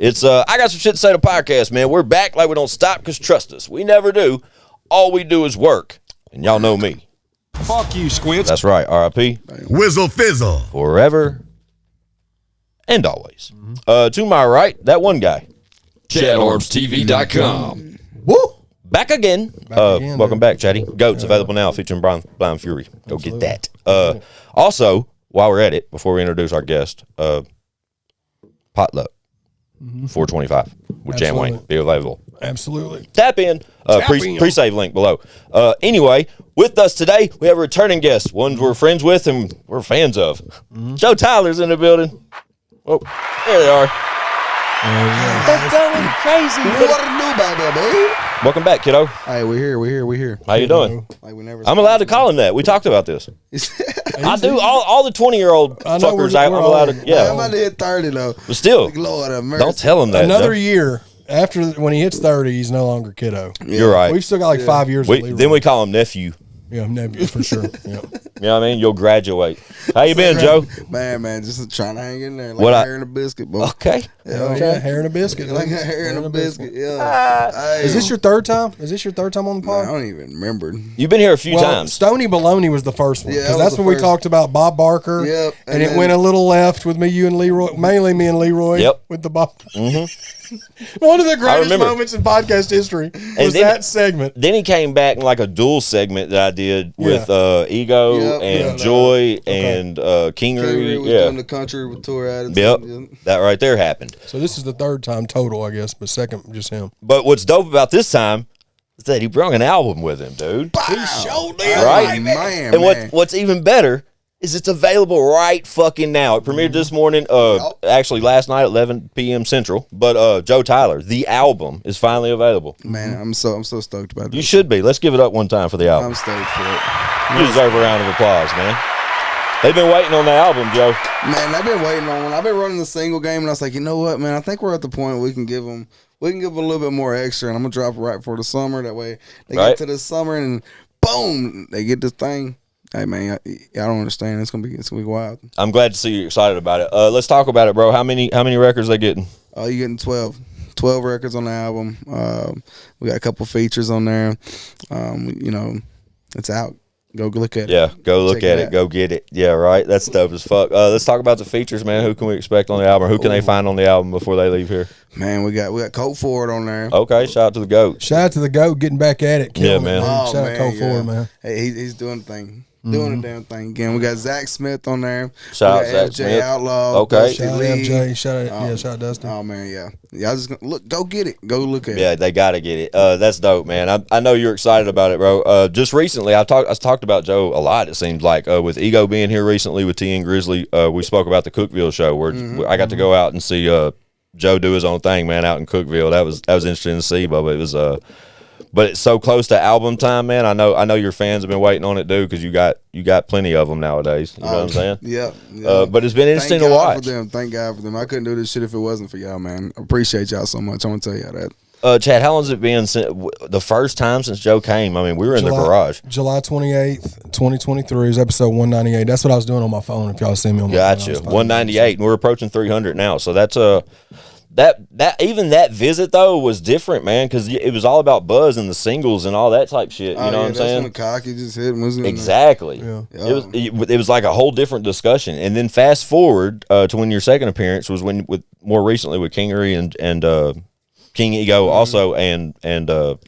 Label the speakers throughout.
Speaker 1: It's I got some shit to say to podcast, man. We're back like we don't stop because trust us, we never do. All we do is work, and y'all know me.
Speaker 2: Fuck you, Squints.
Speaker 1: That's right. R.I.P.
Speaker 3: Whizzle fizzle.
Speaker 1: Forever and always. To my right, that one guy.
Speaker 4: ChadArmsTV.com.
Speaker 1: Woo! Back again. Welcome back, Chatty. Goats available now featuring Blind Fury. Go get that. Also, while we're at it, before we introduce our guest, Potluck 425 with Jan Wayne. Be available.
Speaker 5: Absolutely.
Speaker 1: Tap in. Pre-save link below. Anyway, with us today, we have a returning guest. Ones we're friends with and we're fans of. Joe Tyler's in the building. Oh, there they are. They're going crazy.
Speaker 6: What to do about that, baby?
Speaker 1: Welcome back, kiddo.
Speaker 6: Hey, we're here.
Speaker 1: How you doing?
Speaker 6: Like we never.
Speaker 1: I'm allowed to call him that. We talked about this. I do. All the 20-year-old fuckers. I'm allowed to. Yeah.
Speaker 6: I'm about to hit 30 though.
Speaker 1: But still,
Speaker 6: Lord have mercy.
Speaker 1: don't tell him that.
Speaker 5: Another year after when he hits 30, he's no longer kiddo.
Speaker 1: You're right.
Speaker 5: We've still got like 5 years.
Speaker 1: Then we call him nephew.
Speaker 5: Yeah, nephew for sure. Yeah.
Speaker 1: You know what I mean? You'll graduate. How you been, Joe?
Speaker 6: Man, just trying to hang in there. Like
Speaker 1: What
Speaker 6: a hair and a biscuit, boy.
Speaker 1: Okay.
Speaker 5: Yeah, hair and a biscuit.
Speaker 6: Like a hair and a biscuit. Yeah.
Speaker 5: Is this your third time? Is this your third time on the
Speaker 6: Man, I
Speaker 5: pod?
Speaker 6: don't even remember.
Speaker 1: You've been here a few times.
Speaker 5: Stony Baloney was the first one.
Speaker 6: Yeah,
Speaker 5: Because
Speaker 6: that was
Speaker 5: that's
Speaker 6: the
Speaker 5: when we
Speaker 6: first.
Speaker 5: talked about Bob Barker.
Speaker 6: Yep,
Speaker 5: And
Speaker 6: and
Speaker 5: it
Speaker 6: then-
Speaker 5: went a little left with me, you, and Leroy. Mainly me and Leroy.
Speaker 1: Yep.
Speaker 5: With the Bob. One of the greatest
Speaker 1: remember.
Speaker 5: moments in podcast history was
Speaker 1: then-
Speaker 5: that segment.
Speaker 1: Then he came back in like a dual segment that I did with Ego
Speaker 6: Yep,
Speaker 1: and
Speaker 6: yeah,
Speaker 1: Joy and
Speaker 6: Kingery
Speaker 1: Kingery.
Speaker 6: was
Speaker 1: Yeah.
Speaker 6: doing the country with tour attitude.
Speaker 1: Yep. That right there happened.
Speaker 5: So this is the third time total, I guess, but second just him.
Speaker 1: But what's dope about this time is that he brought an album with him, dude.
Speaker 6: He showed it.
Speaker 1: Right?
Speaker 6: Man,
Speaker 1: And what's even better is it's available right fucking now. It premiered this morning, actually last night at 11 p.m. Central. But Joe Tyler, the album is finally available.
Speaker 6: Man, I'm so stoked about this.
Speaker 1: You should be. Let's give it up one time for the album.
Speaker 6: I'm stoked for it.
Speaker 1: You deserve a round of applause, man. They've been waiting on the album, Joe.
Speaker 6: Man, I've been waiting on one. I've been running the single game, and I was like, you know what, man? I think we're at the point where we can give them a little bit more extra, and I'm gonna drop it right before the summer. That way, they
Speaker 1: Right.
Speaker 6: get to the summer, and boom, they get this thing. Hey, man, I don't understand. It's gonna be wild.
Speaker 1: I'm glad to see you excited about it. Let's talk about it, bro. How many records they getting?
Speaker 6: Oh, you're getting 12 records on the album. We got a couple features on there. It's out. Go look at it.
Speaker 1: Yeah, go look
Speaker 6: Check
Speaker 1: at
Speaker 6: it
Speaker 1: it.
Speaker 6: out.
Speaker 1: Go get it. Yeah, right. That's dope as fuck. Let's talk about the features, man. Who can we expect on the album? Who can they find on the album before they leave here?
Speaker 6: Man, we got Colt Ford on there.
Speaker 1: Okay, shout out to the GOAT.
Speaker 5: Shout out to the GOAT getting back at it. Killing
Speaker 1: Yeah, man.
Speaker 5: it,
Speaker 6: Oh,
Speaker 5: Shout
Speaker 6: man,
Speaker 5: out Cole
Speaker 6: yeah.
Speaker 5: Ford, man.
Speaker 6: Hey, he's doing the thing. Doing the damn thing again. We got Zach Smith on there.
Speaker 1: Shout
Speaker 6: we
Speaker 1: out
Speaker 6: got
Speaker 1: Zach
Speaker 6: FJ
Speaker 1: Smith.
Speaker 6: Outlaw.
Speaker 1: Okay.
Speaker 6: Dusty
Speaker 5: Shout out
Speaker 6: Lee.
Speaker 5: FJ. Shout out Dusty.
Speaker 6: Oh man, yeah. Y'all just go get it. Go look at it.
Speaker 1: Yeah, they gotta get it. That's dope, man. I know you're excited about it, bro. Just recently, I talked about Joe a lot. It seems like with Ego being here recently with T and Grizzly, we spoke about the Cookville show where I got to go out and see Joe do his own thing, man, out in Cookville. That was interesting to see, Bubba. It was but it's so close to album time, man. I know your fans have been waiting on it, dude, because you got plenty of them nowadays. You know what I'm saying?
Speaker 6: Yeah.
Speaker 1: But it's been interesting to watch.
Speaker 6: Thank God for them. I couldn't do this shit if it wasn't for y'all, man. I appreciate y'all so much. I want to tell y'all that.
Speaker 1: Chad, how long has it been since the first time since Joe came? I mean, we were in the garage.
Speaker 5: July 28th, 2023 is episode 198. That's what I was doing on my phone. If y'all see me on my phone.
Speaker 1: Gotcha. 198, and we're approaching 300 now. So that's that visit though was different, man, because it was all about Buzz and the singles and all that type shit. You know what I'm saying?
Speaker 6: That's when Cocky just hit and was in
Speaker 1: Exactly.
Speaker 5: Yeah.
Speaker 1: It was like a whole different discussion. And then fast forward to when your second appearance was more recently with Kingery and King Ego also and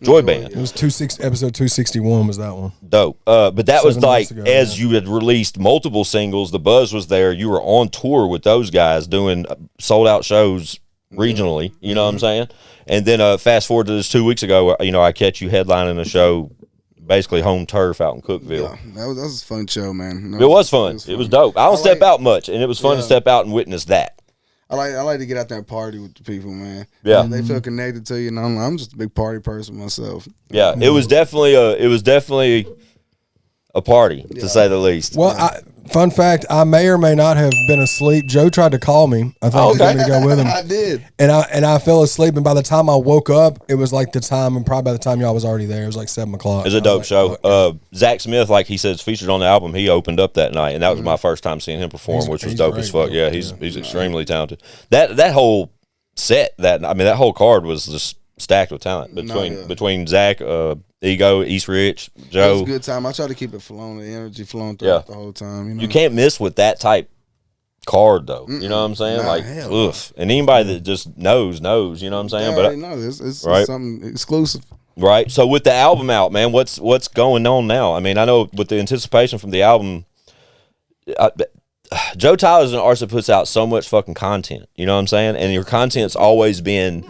Speaker 1: Joy Band.
Speaker 5: It was episode 261 was that one.
Speaker 1: Dope. But that was
Speaker 5: 7
Speaker 1: like
Speaker 5: months ago,
Speaker 1: as you had released multiple singles, the buzz was there. You were on tour with those guys doing sold out shows regionally. You know what I'm saying? And then fast forward to this 2 weeks ago, I catch you headlining a show, basically home turf out in Cookville.
Speaker 6: Yeah, that was a fun show, man.
Speaker 1: It was fun. It was dope. I don't step out much, and it was fun to step out and witness that.
Speaker 6: I like to get out there and party with the people, man.
Speaker 1: Yeah.
Speaker 6: They feel connected to you, and I'm just a big party person myself.
Speaker 1: Yeah, it was definitely a party, to say the least.
Speaker 5: Well, fun fact, I may or may not have been asleep. Joe tried to call me. I think he wanted me to go with him.
Speaker 6: I did.
Speaker 5: And I fell asleep, and by the time I woke up, it was like the time, and probably by the time y'all was already there, it was like 7 o'clock.
Speaker 1: It's a dope show. Zach Smith, like he said, is featured on the album. He opened up that night, and that was my first time seeing him perform, which was dope as fuck. Yeah, he's extremely talented. That whole set. That I mean, that whole card was just stacked with talent between Zach, Ego, East Rich, Joe.
Speaker 6: It was a good time. I try to keep it flowing, the energy flowing throughout the whole time. You know?
Speaker 1: You can't miss with that type card though. You know what I'm saying?
Speaker 6: Nah,
Speaker 1: like,
Speaker 6: hell
Speaker 1: oof. And anybody that just knows. You know what I'm saying?
Speaker 6: But it's something exclusive.
Speaker 1: Right. So with the album out, man, what's going on now? I mean, I know with the anticipation from the album, Joe Tyler's an artist that puts out so much fucking content. You know what I'm saying? And your content's always been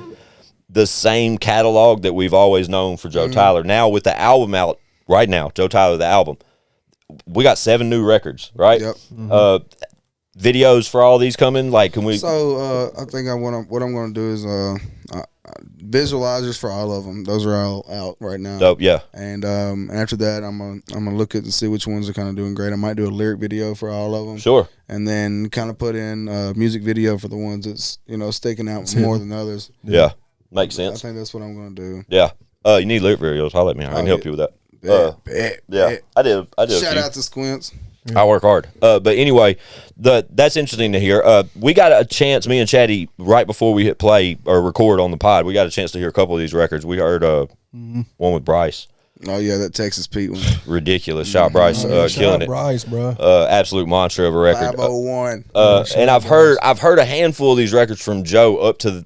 Speaker 1: the same catalog that we've always known for Joe Tyler. Now with the album out right now, Joe Tyler, the album, we got 7 new records, right?
Speaker 6: Yep.
Speaker 1: Videos for all these coming? Like, can we?
Speaker 6: So I think what I'm going to do is visualizers for all of them. Those are all out right now.
Speaker 1: Dope, yeah.
Speaker 6: And after that, I'm gonna look at and see which ones are kind of doing great. I might do a lyric video for all of them.
Speaker 1: Sure.
Speaker 6: And then kind of put in a music video for the ones that's sticking out more than others.
Speaker 1: Yeah, makes sense.
Speaker 6: I think that's what I'm going to do.
Speaker 1: Yeah. You need lyric videos. I'll let me. I can help you with that.
Speaker 6: Bet.
Speaker 1: I did.
Speaker 6: Shout out to Squints.
Speaker 1: I work hard. But anyway, that's interesting to hear. We got a chance, me and Chatty, right before we hit play or record on the pod, we got a chance to hear a couple of these records. We heard one with Bryce.
Speaker 6: Oh, yeah, that Texas Pete one.
Speaker 1: Ridiculous. Shout Bryce, killing it.
Speaker 5: Bryce, bro.
Speaker 1: Absolute monster of a record.
Speaker 6: 501.
Speaker 1: And I've heard a handful of these records from Joe up to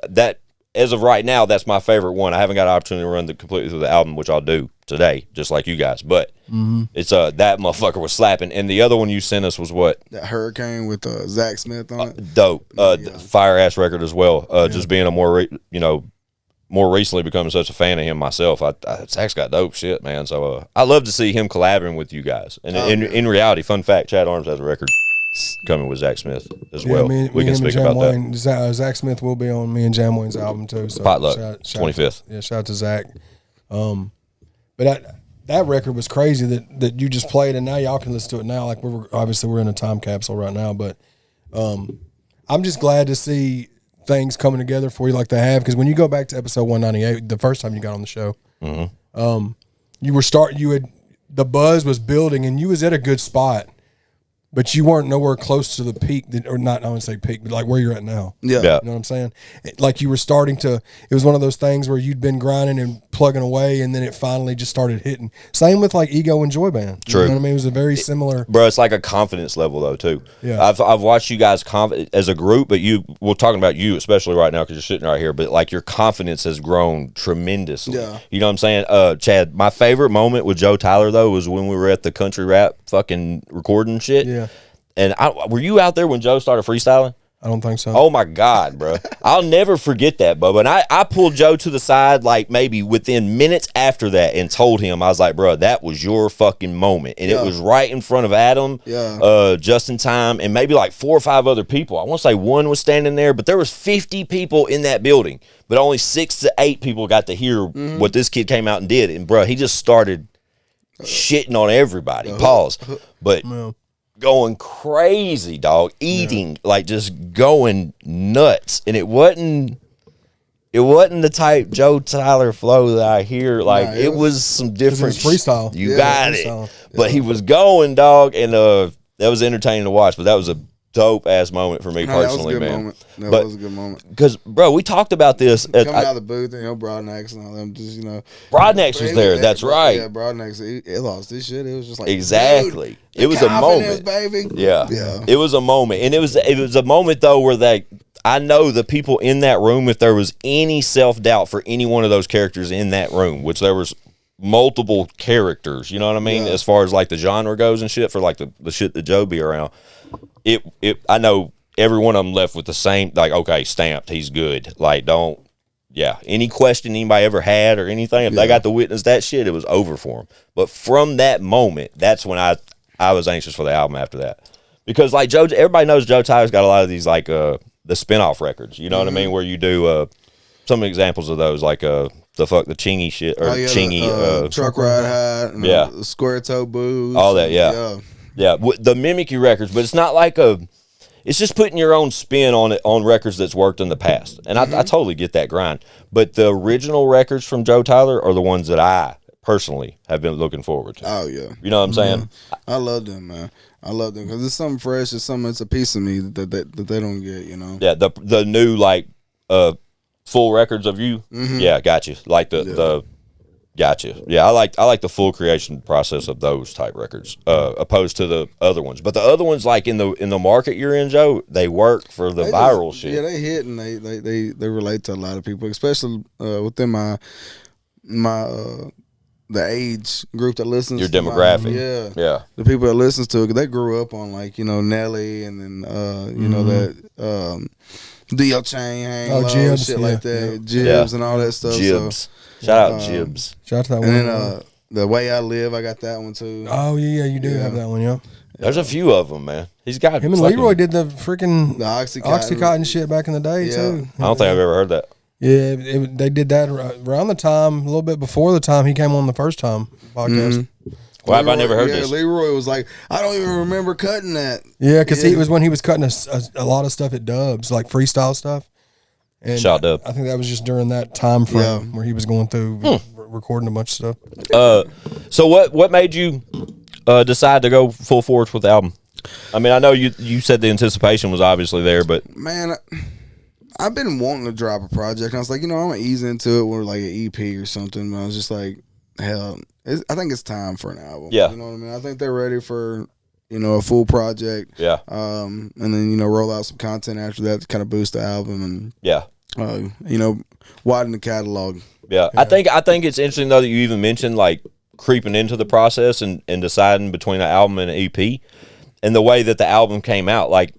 Speaker 1: that. As of right now, that's my favorite one. I haven't got an opportunity to run completely through the album, which I'll do today, just like you guys. But it's that motherfucker was slapping. And the other one you sent us was what?
Speaker 6: That Hurricane with Zach Smith on it.
Speaker 1: Dope. Fire ass record as well. Just being a more recently becoming such a fan of him myself. Zach's got dope shit, man. So I love to see him collaborating with you guys. And in reality, fun fact, Chad Arms has a record coming with Zach Smith as well. We can speak about that.
Speaker 5: Zach Smith will be on me and Jam Wayne's album too. So
Speaker 1: Potluck, 25th.
Speaker 5: Shout out to Zach. But that record was crazy that you just played, and now y'all can listen to it now. Like we're in a time capsule right now, but I'm just glad to see things coming together for you like they have. Because when you go back to episode 198, the first time you got on the show, the buzz was building, and you was at a good spot. But you weren't nowhere close to the peak, or not, I wouldn't say peak, but like where you're at now.
Speaker 6: Yeah.
Speaker 5: You know what I'm saying? Like you were starting to, it was one of those things where you'd been grinding and plugging away, and then it finally just started hitting. Same with like Ego and Joy Band.
Speaker 1: True.
Speaker 5: You know what I mean? It was a very similar.
Speaker 1: Bro, it's like a confidence level though too.
Speaker 5: Yeah.
Speaker 1: I've watched you guys as a group, but we're talking about you especially right now because you're sitting right here, but like your confidence has grown tremendously.
Speaker 6: Yeah.
Speaker 1: You know what I'm saying? Chad, my favorite moment with Joe Tyler though was when we were at the country rap fucking recording shit.
Speaker 5: Yeah.
Speaker 1: And were you out there when Joe started freestyling?
Speaker 5: I don't think so.
Speaker 1: Oh my God, bro. I'll never forget that, Bubba. And I pulled Joe to the side like maybe within minutes after that and told him, I was like, bro, that was your fucking moment. And it was right in front of Adam, just in time, and maybe like 4 or 5 other people. I want to say one was standing there, but there was 50 people in that building, but only 6 to 8 people got to hear what this kid came out and did. And bro, he just started shitting on everybody. Pause. But going crazy, dog, eating, like just going nuts. And it wasn't the type Joe Tyler flow that I hear. Like it was some different
Speaker 5: freestyle.
Speaker 1: You got it. But he was going, dog, and that was entertaining to watch. But that was a dope ass moment for me personally, man.
Speaker 6: That was a good moment.
Speaker 1: Because, bro, we talked about this.
Speaker 6: Coming out of the booth, Broadnecks and all them, just
Speaker 1: Broadnecks was there. That's right.
Speaker 6: Yeah, Broadnecks. He lost his shit. It was just like
Speaker 1: exactly. It was a moment,
Speaker 6: baby.
Speaker 1: Yeah. It was a moment, and it was a moment though where I know the people in that room, if there was any self-doubt for any one of those characters in that room, which there was multiple characters, you know what I mean, as far as like the genre goes and shit, for like the shit that Joe be around, I know every one of them left with the same, like, okay, stamped, he's good. Like, any question anybody ever had or anything, if they got to witness that shit, it was over for them. But from that moment, that's when I was anxious for the album after that. Because like everybody knows Joe Tyler's got a lot of these like the spinoff records, you know what I mean, where you do some examples of those, like the Chingy shit, or Chingy
Speaker 6: truck ride hat, and the square toe boots,
Speaker 1: all that, the mimicky records. But it's not like it's just putting your own spin on it, on records that's worked in the past. And I totally get that grind. But the original records from Joe Tyler are the ones that I personally have been looking forward to.
Speaker 6: Oh yeah,
Speaker 1: you know what I'm saying?
Speaker 6: I love them, man. I love them because it's something fresh. It's a piece of me that they don't get, you know.
Speaker 1: Yeah, the new like full records of you. Yeah, got you. Like the gotcha. Yeah, I like the full creation process of those type records, opposed to the other ones. But the other ones, like in the market you're in, Joe, they work for the viral shit.
Speaker 6: Yeah, they hit and they relate to a lot of people, especially within my the age group that listens.
Speaker 1: Your
Speaker 6: to
Speaker 1: demographic. Yeah.
Speaker 6: The people that listens to it, 'cause they grew up on like Nelly and then that D.O. Chain, Hang Low,
Speaker 5: Jibs,
Speaker 6: shit like that, Jibs and all that stuff.
Speaker 1: Jibs.
Speaker 6: So,
Speaker 1: Shout out Jibs.
Speaker 5: Shout out to that one.
Speaker 6: and then The Way I Live, I got that one too.
Speaker 5: Oh yeah, you do have that one, yeah.
Speaker 1: There's a few of them, man. He's got
Speaker 5: Him and Leroy did the freaking
Speaker 6: The Oxycontin.
Speaker 5: Oxycontin shit back in the day too.
Speaker 1: I don't think I've ever heard that.
Speaker 5: Yeah, they did that around the time, a little bit before the time he came on the first time podcast.
Speaker 1: Why have I never heard this?
Speaker 6: Leroy was like, I don't even remember cutting that.
Speaker 5: Yeah, because it was when he was cutting a lot of stuff at Dubs, like freestyle stuff. And
Speaker 1: Shout Dub.
Speaker 5: I think that was just during that time frame where he was going through recording a bunch of stuff.
Speaker 1: So what made you decide to go full force with the album? I mean, I know you said the anticipation was obviously there, but
Speaker 6: man, I've been wanting to drop a project. And I was like, I'm gonna ease into it with like an EP or something. But I was just like, hell, I think it's time for an album.
Speaker 1: Yeah,
Speaker 6: you know what I mean. I think they're ready for a full project.
Speaker 1: Yeah,
Speaker 6: and then roll out some content after that to kind of boost the album and widen the catalog.
Speaker 1: Yeah. I think it's interesting though that you even mentioned like creeping into the process and deciding between an album and an EP, and the way that the album came out. Like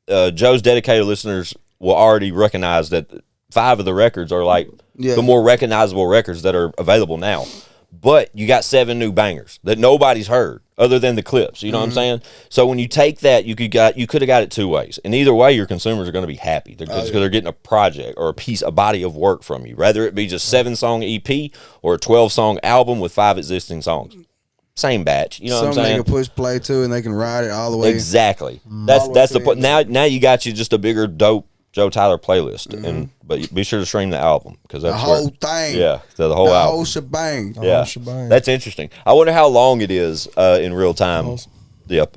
Speaker 1: Joe's dedicated listeners will already recognize that 5 of the records are like the more recognizable records that are available now. But you got 7 new bangers that nobody's heard other than the clips. You know what I'm saying? So when you take that, you could have got it 2 ways. And either way, your consumers are going to be happy because they're getting a project or a body of work from you. Rather it be just 7-song EP or a 12-song album with 5 existing songs. Same batch. You know what I'm saying?
Speaker 6: Something they can push play to and they can ride it all the way.
Speaker 1: Exactly. That's the point. Now you got you just a bigger dope Joe Tyler playlist, but be sure to stream the album because that's
Speaker 6: the whole thing.
Speaker 1: Yeah, the whole album,
Speaker 6: whole shebang.
Speaker 1: Yeah, that's interesting. I wonder how long it is in real time. Yep.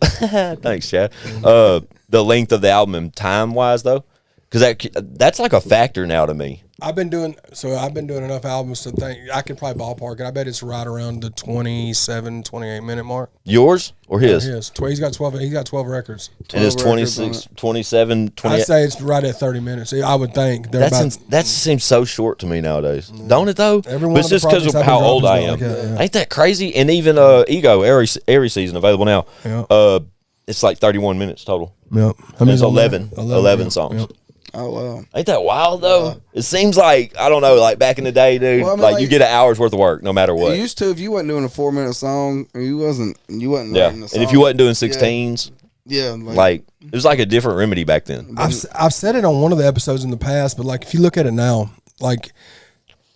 Speaker 1: Thanks, Chad. The length of the album, time wise, though, because that's like a factor now to me.
Speaker 5: I've been doing enough albums to think I can probably ballpark it. I bet it's right around the 27, 28 minute mark.
Speaker 1: Yours or his?
Speaker 5: His. He's got 12. He's got 12 records.
Speaker 1: And it's 26, 27, 28.
Speaker 5: I'd say it's right at 30 minutes. I would think.
Speaker 1: That seems so short to me nowadays. Don't it though?
Speaker 5: But
Speaker 1: it's just because of how old I am. Ain't that crazy? And even Ego every season available now.
Speaker 5: Yeah.
Speaker 1: It's like 31 minutes total.
Speaker 5: Yep.
Speaker 1: I mean, it's 11 songs.
Speaker 5: Yep.
Speaker 6: Oh wow!
Speaker 1: Ain't that wild though? Yeah. It seems like I don't know, like back in the day, dude. Well, I mean, like you get an hour's worth of work no matter what.
Speaker 6: You used to, if you wasn't doing a 4-minute song, you wasn't writing a song.
Speaker 1: And if you wasn't doing 16s, like it was like a different remedy back then.
Speaker 5: I've said it on one of the episodes in the past, but like if you look at it now, like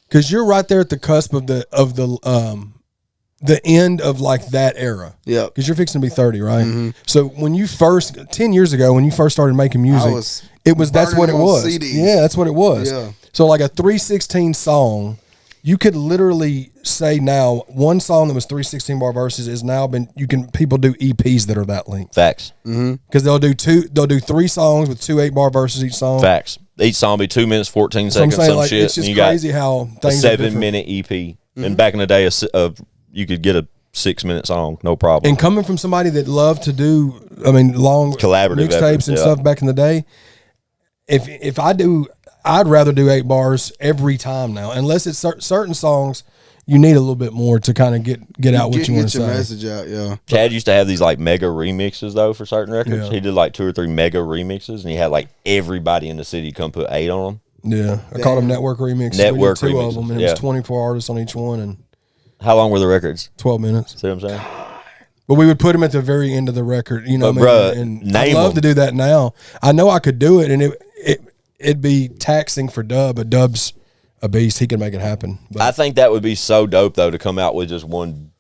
Speaker 5: because you're right there at the cusp of the end of like that era.
Speaker 6: Yeah.
Speaker 5: Because you're fixing to be 30, right? Mm-hmm. So when you 10 years ago, when you first started making music, that's what it was. CDs. Yeah, that's what it was. Yeah. So like a 3/16 song, you could literally say now one song that was 3/16 bar verses is now people do EPs that are that length.
Speaker 1: Facts.
Speaker 5: Because they'll do 3 songs with 2 8-bar verses each song.
Speaker 1: Facts. Each song be 2 minutes 14 seconds. So I'm saying, like, shit.
Speaker 5: It's just crazy how things
Speaker 1: a 7-minute EP. And back in the day, you could get a 6-minute song, no problem.
Speaker 5: And coming from somebody that loved to do, long
Speaker 1: collaborative
Speaker 5: mixtapes and stuff back in the day, if I'd rather do 8 bars every time now, unless it's certain songs. You need a little bit more to kind of get out what you want to say.
Speaker 6: Get your message out, yeah.
Speaker 1: Chad used to have these like mega remixes though for certain records. Yeah. He did like 2 or 3 mega remixes, and he had like everybody in the city come put 8 on them.
Speaker 5: Yeah, I called them network remixes.
Speaker 1: Network
Speaker 5: we did 2
Speaker 1: remixes,
Speaker 5: of them, and it was 24 artists on each one. And
Speaker 1: how long were the records?
Speaker 5: 12 minutes.
Speaker 1: See what I'm saying?
Speaker 5: But we would put them at the very end of the record,
Speaker 1: But
Speaker 5: and I'd love to do that now. I know I could do it, and it'd be taxing for Dub, but Dub's a beast. He can make it happen. But
Speaker 1: I think that would be so dope though to come out with just one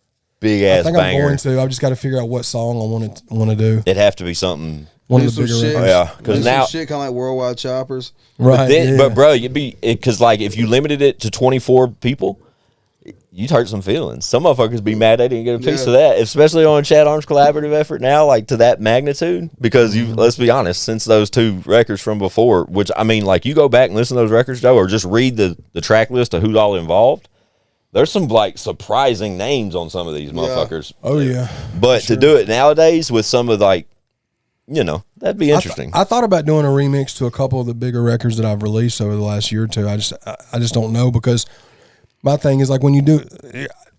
Speaker 1: big ass banger.
Speaker 5: I'm going to. I've just got to figure out what song I want to do.
Speaker 1: It'd have to be something.
Speaker 5: One of the bigger records.
Speaker 1: Yeah, because now
Speaker 6: shit kind of like Worldwide Choppers,
Speaker 5: right?
Speaker 1: But bro, you'd be because like if you limited it to 24 people, you'd hurt some feelings. Some motherfuckers be mad they didn't get a piece of that, especially on Chad Arms collaborative effort now, like to that magnitude. Because let's be honest, since those 2 records from before, which I mean, like you go back and listen to those records, Joe, or just read the track list of who's all involved. There's some like surprising names on some of these motherfuckers.
Speaker 5: Oh yeah.
Speaker 1: But to do it nowadays with some of like, that'd be interesting.
Speaker 5: I thought about doing a remix to a couple of the bigger records that I've released over the last year or two. I just don't know, because my thing is like when you do,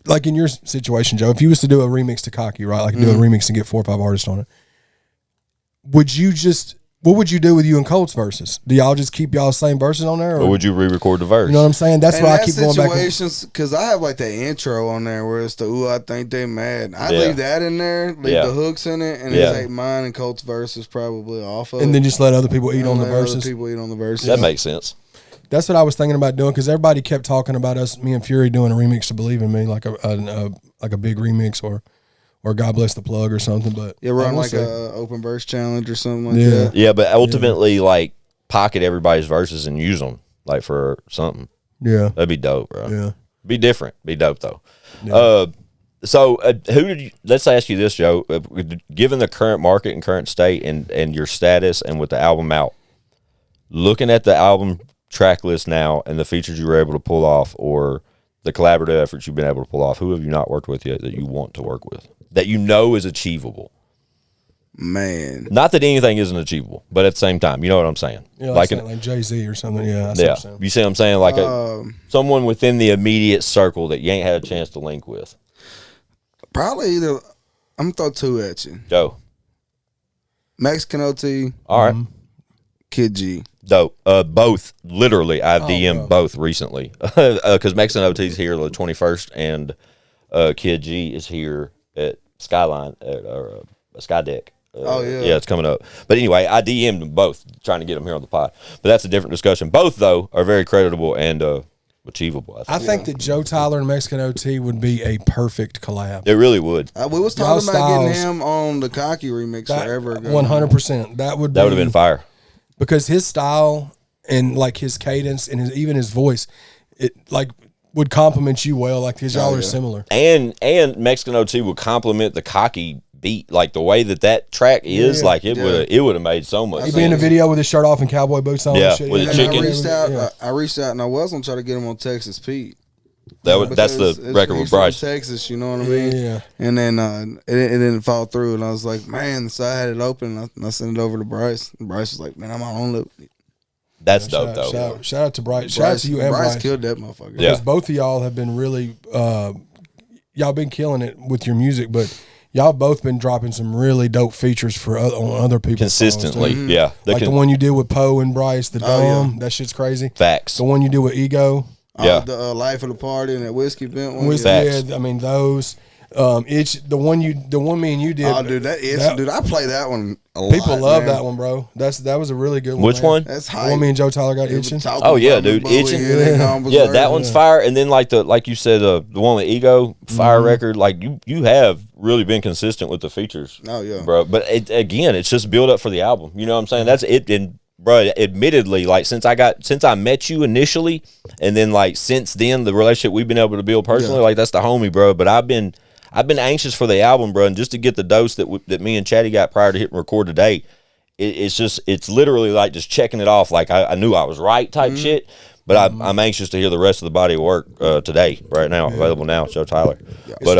Speaker 5: like in your situation, Joe, if you was to do a remix to Cocky, right? Like do a remix and get 4 or 5 artists on it. What would you do with you and Colt's verses? Do y'all just keep y'all same verses on there?
Speaker 1: Or would you re-record the verse?
Speaker 5: You know what I'm saying? That's why I keep going back.
Speaker 6: Because I have like the intro on there where it's the "Ooh, I think they mad." I leave that in there, leave the hooks in it, and take mine and Colt's verses probably off of it.
Speaker 5: And then just let other people eat on the verses.
Speaker 6: People eat on the verses.
Speaker 1: That makes sense.
Speaker 5: That's what I was thinking about doing, because everybody kept talking about me and Fury doing a remix to Believe in Me, like a big remix or God Bless the Plug or something. But
Speaker 6: run like a open verse challenge or something like that.
Speaker 1: Yeah, but ultimately, like pocket everybody's verses and use them like for something.
Speaker 5: Yeah,
Speaker 1: that'd be dope, bro.
Speaker 5: Yeah,
Speaker 1: be different, be dope though. Yeah. Who did you? Let's ask you this, Joe. Given the current market and current state and your status, and with the album out, looking at the album track list now and the features you were able to pull off, or the collaborative efforts you've been able to pull off, who have you not worked with yet that you want to work with, that you know is achievable?
Speaker 6: Man,
Speaker 1: not that anything isn't achievable, but at the same time, you know what I'm saying?
Speaker 5: Yeah, like Jay-Z or something. Yeah,
Speaker 1: you see what I'm saying? Like someone within the immediate circle that you ain't had a chance to link with.
Speaker 6: Probably either. I'm gonna throw 2 at you.
Speaker 1: Joe,
Speaker 6: Mexican OT.
Speaker 1: All right.
Speaker 6: Kid G.
Speaker 1: Dope. Both. Literally, I've DM'd both recently. Because Mexican OT's here the 21st, and Kid G is here at Skyline, at Sky Deck. Yeah, it's coming up. But anyway, I DM'd them both, trying to get them here on the pod. But that's a different discussion. Both, though, are very creditable and achievable.
Speaker 5: I think that Joe Tyler and Mexican OT would be a perfect collab.
Speaker 1: It really would.
Speaker 6: We was talking about getting him on the Cocky remix forever ago.
Speaker 5: 100%. That would
Speaker 1: have been fire.
Speaker 5: Because his style and like his cadence and even his voice, it like would complement you well. Like because y'all are similar.
Speaker 1: And Mexican OT would complement the Cocky beat, like the way that track is. Like it would have made so much.
Speaker 5: He'd be in a video with his shirt off and cowboy boots on.
Speaker 1: Yeah,
Speaker 5: and shit.
Speaker 1: with a chicken.
Speaker 6: I reached out and I was gonna try to get him on Texas Pete.
Speaker 1: That's the record with Bryce.
Speaker 6: From Texas, you know what I mean?
Speaker 5: Yeah.
Speaker 6: And then it didn't fall through, and I was like, man. So I had it open, and I sent it over to Bryce. And Bryce was like, man, I'm on it.
Speaker 1: That's dope, though.
Speaker 5: Shout out to Bryce. Shout out to you and Bryce.
Speaker 6: Bryce killed that motherfucker.
Speaker 1: Yeah.
Speaker 5: Because both of y'all have been really, y'all been killing it with your music, but y'all both been dropping some really dope features on other people's
Speaker 1: consistently.
Speaker 5: songs,
Speaker 1: Yeah,
Speaker 5: like the one you did with Poe and Bryce, the Dome. That shit's crazy.
Speaker 1: Facts.
Speaker 5: The one you did with Ego.
Speaker 6: The Life of the Party and that Whiskey Bent one.
Speaker 1: Facts.
Speaker 5: Yeah, I mean those. The one me and you did.
Speaker 6: Oh, dude, dude, I play that one a lot.
Speaker 5: People love that one, bro. That was a really good one.
Speaker 1: Which one?
Speaker 6: That's
Speaker 5: the one me and Joe Tyler got itching.
Speaker 1: Oh yeah, dude, itching. Yeah, that one's fire. And then like you said, the one with Ego, fire record. Like you have really been consistent with the features.
Speaker 6: Oh yeah,
Speaker 1: bro. But it's just build up for the album. You know what I'm saying? That's it. And bro, admittedly, like since I met you initially, and then like since then, the relationship we've been able to build personally, like that's the homie, bro. But I've been anxious for the album, bro, and just to get the dose that me and Chatty got prior to hitting record today, it's literally like just checking it off. Like I knew I was right type shit, but I'm anxious to hear the rest of the body of work today, right now, available now. Joe Tyler. Yeah. But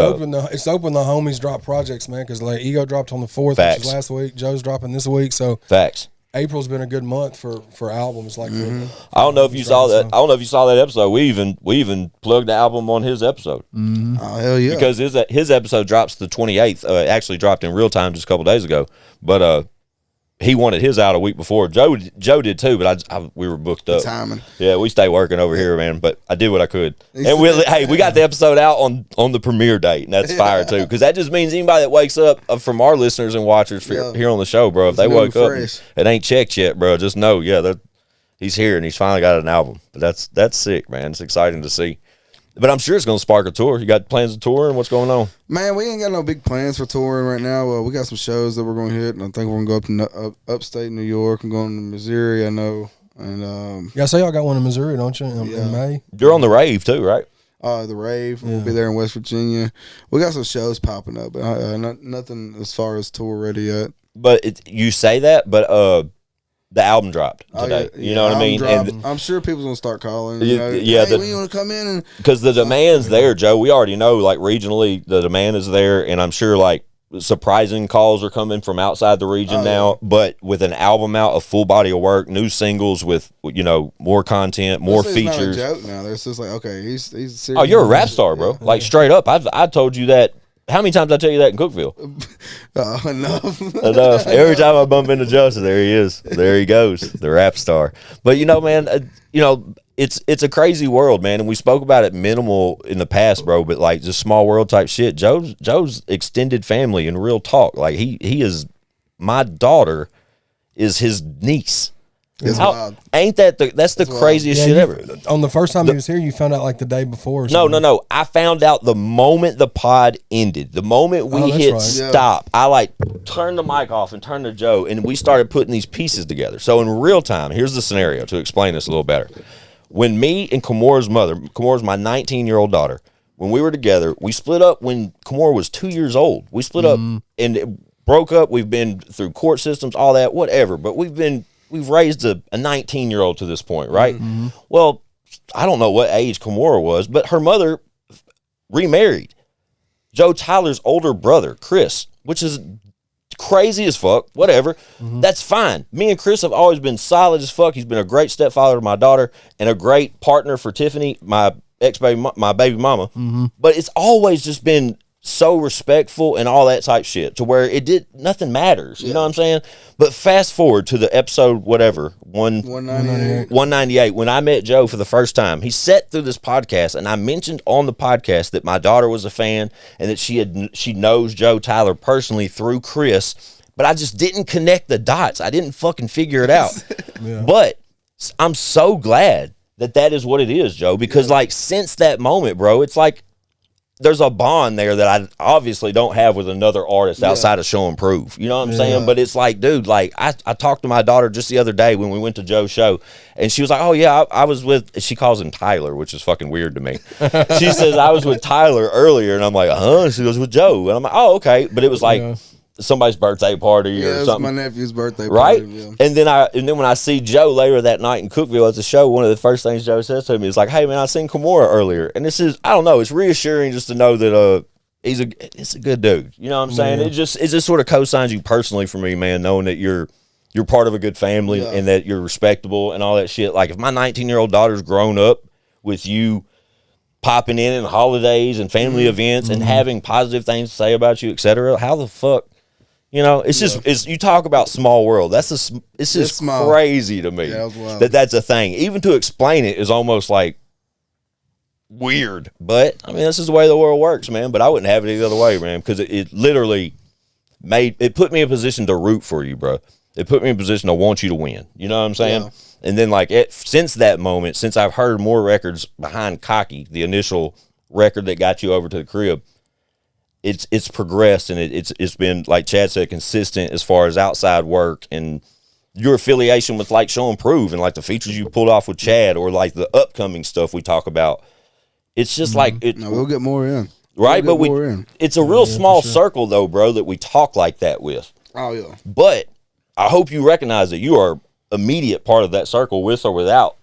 Speaker 5: it's open the homies drop projects, man, because like Ego dropped on the 4th, which was last week. Joe's dropping this week, so
Speaker 1: facts.
Speaker 5: April's been a good month for albums. Like
Speaker 1: I don't know if you saw that. I don't know if you saw that episode. We even plugged the album on his episode.
Speaker 6: Mm-hmm. Oh hell yeah!
Speaker 1: Because his episode drops the 28th. Actually dropped in real time just a couple days ago. But he wanted his out a week before. Joe did too, but we were booked up.
Speaker 6: Timing.
Speaker 1: Yeah, we stay working over here, man. But I did what I could. And we got the episode out on the premiere date, and that's fire too. Because that just means anybody that wakes up from our listeners and watchers here on the show, bro, if they woke up and it ain't checked yet, bro, just know, he's here and he's finally got an album. But that's sick, man. It's exciting to see. But I'm sure it's going to spark a tour. You got plans to tour, and what's going on?
Speaker 6: Man, we ain't got no big plans for touring right now. We got some shows that we're going to hit, and I think we're going to go up to upstate New York. I'm going to Missouri, I know. And
Speaker 5: yeah, I say y'all got one in Missouri, don't you? In May.
Speaker 1: You're on the rave too, right?
Speaker 6: The Rave. We'll be there in West Virginia. We got some shows popping up, but nothing as far as tour ready yet.
Speaker 1: But you say that, but the album dropped today. You know what I mean?
Speaker 6: And I'm sure people's gonna start calling. Hey, when you want to come in? And
Speaker 1: because the demand's there, Joe. We already know, like regionally, the demand is there, and I'm sure like surprising calls are coming from outside the region now. Yeah. But with an album out, a full body of work, new singles with more content, more features.
Speaker 6: It's not a joke now. There's just like, okay, he's serious.
Speaker 1: Oh, you're a rap star, bro. Yeah. Like straight up. I told you that. How many times I tell you that in Cookeville? Enough. Every time I bump into Joseph, there he is. There he goes, the rap star. But man, it's a crazy world, man. And we spoke about it minimal in the past, bro. But like just small world type shit. Joe's extended family in real talk. Like he is, my daughter is his niece. Ain't that's the craziest shit ever.
Speaker 5: On the first time he was here, you found out like the day before or something.
Speaker 1: No. I found out the moment the pod ended. The moment we hit stop, I like turned the mic off and turned to Joe, and we started putting these pieces together. So in real time, here's the scenario to explain this a little better. When me and Kamora's mother, Kamora's my 19-year-old daughter, when we were together, we split up when Kamora was 2 years old. We split up and it broke up. We've been through court systems, all that, whatever. But we've raised a 19-year-old to this point, right? Mm-hmm. Well, I don't know what age Kamora was, but her mother remarried Joe Tyler's older brother, Chris, which is crazy as fuck, whatever. Mm-hmm. That's fine. Me and Chris have always been solid as fuck. He's been a great stepfather to my daughter and a great partner for Tiffany, my my baby mama. Mm-hmm. But it's always just been so respectful and all that type shit to where nothing matters. You know what I'm saying? But fast forward to the episode, whatever, 198, when I met Joe for the first time, he sat through this podcast and I mentioned on the podcast that my daughter was a fan and that she knows Joe Tyler personally through Chris, but I just didn't connect the dots. I didn't fucking figure it out. But I'm so glad that is what it is, Joe, because like since that moment, bro, it's like, there's a bond there that I obviously don't have with another artist outside of Show and Prove. You know what I'm saying? But it's like, dude, like I talked to my daughter just the other day when we went to Joe's show, and she was like, oh, yeah, I was with, she calls him Tyler, which is fucking weird to me. She says, I was with Tyler earlier, and I'm like, huh? She goes, with Joe. And I'm like, oh, okay. But it was like somebody's birthday party or something.
Speaker 6: My nephew's birthday
Speaker 1: party.
Speaker 6: Right? Yeah.
Speaker 1: And then when I see Joe later that night in Cookeville at the show, one of the first things Joe says to me is like, hey, man, I seen Kamora earlier. And this is, I don't know, it's reassuring just to know that it's a good dude. You know what I'm saying? It just sort of co-signs you personally for me, man, knowing that you're part of a good family and that you're respectable and all that shit. Like if my 19-year-old daughter's grown up with you popping in holidays and family events and having positive things to say about you, etc., how the fuck? You know, it's just you talk about small world. It's just crazy to me that's a thing. Even to explain it is almost like weird. But I mean, this is the way the world works, man. But I wouldn't have it any other way, man, because it literally put me in a position to root for you, bro. It put me in a position to want you to win. You know what I'm saying? Yeah. And then like since that moment, since I've heard more records behind Cocky, the initial record that got you over to the crib, it's progressed and it's been, like Chad said, consistent as far as outside work and your affiliation with like Show and Prove and like the features you pulled off with Chad or like the upcoming stuff we talk about. It's just like it.
Speaker 6: No, we'll get more in,
Speaker 1: right? But it's a real small circle though, bro, that we talk like that with.
Speaker 6: Oh yeah.
Speaker 1: But I hope you recognize that you are immediate part of that circle with or without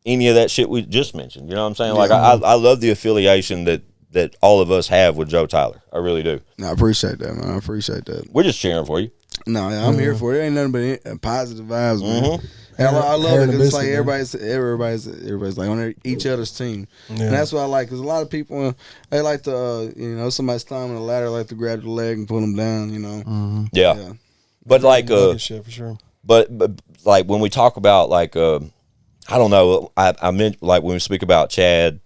Speaker 1: any of that shit we just mentioned. You know what I'm saying? Like I love the affiliation that all of us have with Joe Tyler. I really do.
Speaker 6: No, I appreciate that, man. I appreciate that.
Speaker 1: We're just cheering for you.
Speaker 6: No, I'm here for it. It ain't nothing but positive vibes, man. And I love it because it's like everybody's like on each other's team, and that's what I like. Because a lot of people they like to, somebody's climbing the ladder, like to grab the leg and pull them down, you know.
Speaker 1: Yeah. But like
Speaker 5: shit for sure.
Speaker 1: But like when we talk about like I don't know, I meant like when we speak about Chad,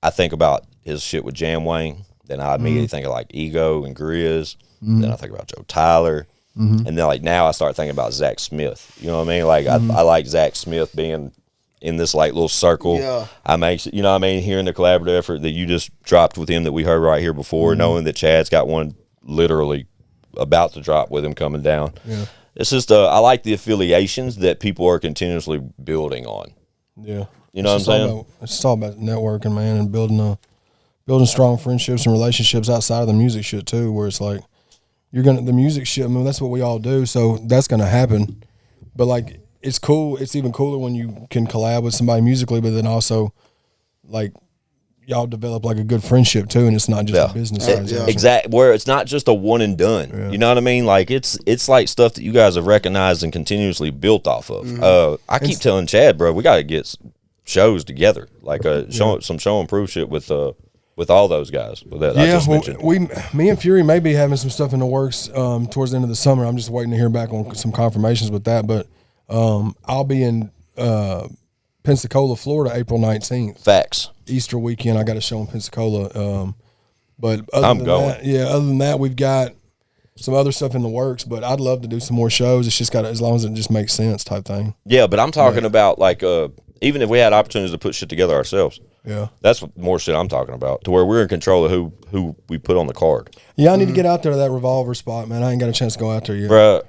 Speaker 1: I think about his shit with Jam Wayne. Then I immediately think of like Ego and Grizz. Then I think about Joe Tyler. And then like now I start thinking about Zach Smith. You know what I mean? Like I like Zach Smith being in this like little circle. Yeah. I make, you know what I mean, hearing the collaborative effort that you just dropped with him that we heard right here before, knowing that Chad's got one literally about to drop with him coming down. Yeah. It's just I like the affiliations that people are continuously building on.
Speaker 5: Yeah.
Speaker 1: You know what I'm saying?
Speaker 5: It's just all about networking, man, and building strong friendships and relationships outside of the music shit too. Where it's like the music shit. I mean, that's what we all do, so that's gonna happen. But like, it's cool. It's even cooler when you can collab with somebody musically, but then also like y'all develop like a good friendship too, and it's not just a business transaction.
Speaker 1: Exactly, where it's not just a one and done. Yeah. You know what I mean? Like it's like stuff that you guys have recognized and continuously built off of. I keep telling Chad, bro, we got to get shows together, like some show and prove shit with all those guys. With that, I just mentioned.
Speaker 5: Me and Fury may be having some stuff in the works towards the end of the summer. I'm just waiting to hear back on some confirmations with that, but I'll be in Pensacola, Florida, April 19th.
Speaker 1: Facts.
Speaker 5: Easter weekend, I got a show in Pensacola. But
Speaker 1: I'm going.
Speaker 5: Other than that, we've got some other stuff in the works. But I'd love to do some more shows. It's just got as long as it just makes sense, type thing.
Speaker 1: Yeah, but I'm talking about like even if we had opportunities to put shit together ourselves.
Speaker 5: Yeah, that's
Speaker 1: what more shit I'm talking about. To where we're in control of who we put on the card.
Speaker 5: Yeah, I need to get out there to that Revolver spot, man. I ain't got a chance to go out there yet,
Speaker 1: bruh.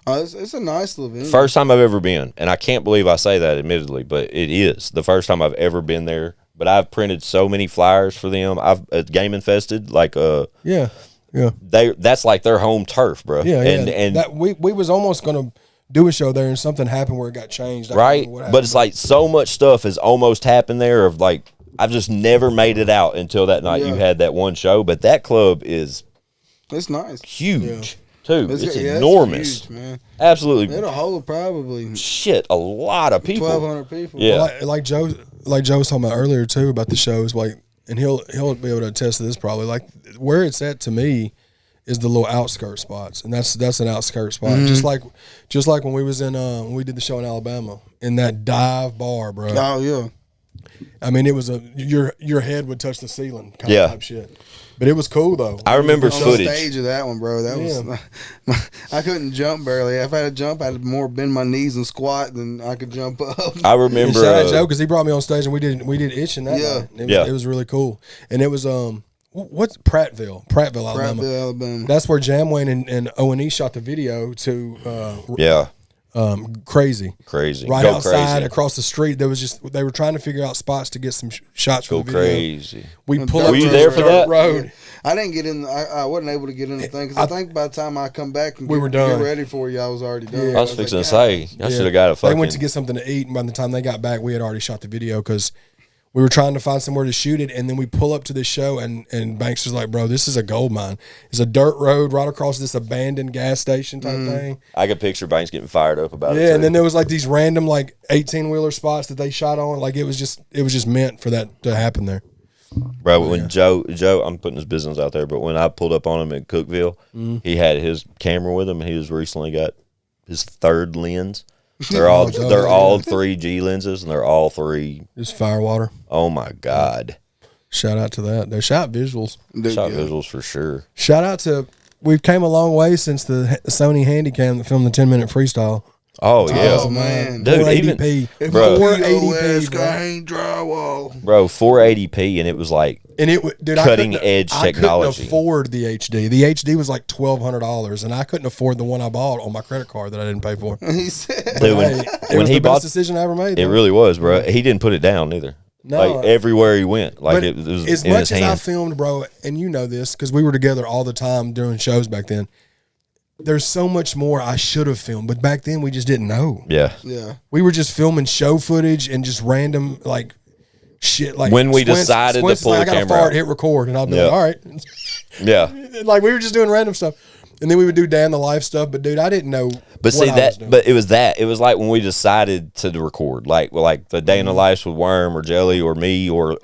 Speaker 6: It's a nice little venue.
Speaker 1: First time I've ever been, and I can't believe I say that admittedly, but it is the first time I've ever been there. But I've printed so many flyers for them. I've Game Infested, like
Speaker 5: yeah.
Speaker 1: That's like their home turf, bro.
Speaker 5: Yeah, and that we was almost gonna do a show there, and something happened where it got changed.
Speaker 1: Right, but it's like so much stuff has almost happened there. Of like, I've just never made it out until that night you had that one show. But that club is,
Speaker 6: it's nice,
Speaker 1: huge. Too. It's enormous.
Speaker 6: It's huge, man.
Speaker 1: Absolutely.
Speaker 6: It'll hold probably
Speaker 1: a lot of people.
Speaker 6: 1,200 people.
Speaker 1: Yeah.
Speaker 5: Well, like Joe was talking about earlier too about the shows, like, and he'll be able to attest to this probably. Like where it's at to me is the little outskirt spots, and that's an outskirt spot. Mm-hmm. Just like when we was in when we did the show in Alabama in that dive bar, bro.
Speaker 6: Oh yeah.
Speaker 5: I mean, it was your head would touch the ceiling kind of type shit. But it was cool though.
Speaker 1: I remember footage.
Speaker 6: The stage of that one, bro. That was I couldn't jump barely. If I had to jump, I'd more bend my knees and squat than I could jump up.
Speaker 1: I remember
Speaker 5: shout out Joe because he brought me on stage and we did itching that night. It was really cool. And it was what's Prattville, Alabama. That's where Jamwayne and O.n.e shot the video to crazy right
Speaker 1: Go
Speaker 5: outside
Speaker 1: crazy.
Speaker 5: Across the street. There was they were trying to figure out spots to get some shots for the video.
Speaker 1: Crazy.
Speaker 5: We pulled
Speaker 1: Were you there for that
Speaker 5: road?
Speaker 6: I didn't get in. I wasn't able to get in the thing because I think by the time I come back and
Speaker 5: we were done.
Speaker 6: Get ready for you, I was already done.
Speaker 1: I was fixing to say I should have got a fucking.
Speaker 5: They went to get something to eat, and by the time they got back, we had already shot the video because we were trying to find somewhere to shoot it, and then we pull up to this show, and Banks was like, bro, this is a gold mine. It's a dirt road right across this abandoned gas station type thing.
Speaker 1: I could picture Banks getting fired up about it.
Speaker 5: Yeah, and then there was like these random like 18-wheeler spots that they shot on. Like it was just meant for that to happen there.
Speaker 1: Bro, when Joe, I'm putting his business out there, but when I pulled up on him in Cookeville, he had his camera with him, and he was recently got his third lens. They're all 3G lenses, and they're all three.
Speaker 5: Just firewater.
Speaker 1: Oh my God!
Speaker 5: Shout out to that. They shot visuals.
Speaker 1: Visuals for sure.
Speaker 5: Shout out to we've came a long way since the Sony Handycam that filmed the 10-minute freestyle.
Speaker 1: Oh yeah,
Speaker 6: man,
Speaker 1: dude,
Speaker 5: 480p,
Speaker 1: bro,
Speaker 5: 480p,
Speaker 6: drywall,
Speaker 1: bro, 480p, and it was like,
Speaker 5: and
Speaker 1: cutting edge technology.
Speaker 5: I couldn't afford the HD. The HD was like $1,200, and I couldn't afford the one I bought on my credit card that I didn't pay for.
Speaker 6: He said,
Speaker 5: dude, it was the best decision I ever made.
Speaker 1: It really was, bro. He didn't put it down either. No, like everywhere he went, like it was
Speaker 5: as
Speaker 1: in
Speaker 5: much
Speaker 1: his
Speaker 5: as
Speaker 1: hand.
Speaker 5: I filmed, bro, and you know this because we were together all the time doing shows back then. There's so much more I should have filmed, but back then we just didn't know.
Speaker 1: Yeah.
Speaker 5: We were just filming show footage and just random like shit. Like
Speaker 1: when we decided to pull the camera,
Speaker 5: I got a fart, hit record, and I'll be like, all right.
Speaker 1: Yeah.
Speaker 5: Like we were just doing random stuff. And then we would do day in the life stuff, but dude, I didn't know.
Speaker 1: But see that, but it was like when we decided to record, like the day in the lives with Worm or Jelly or me or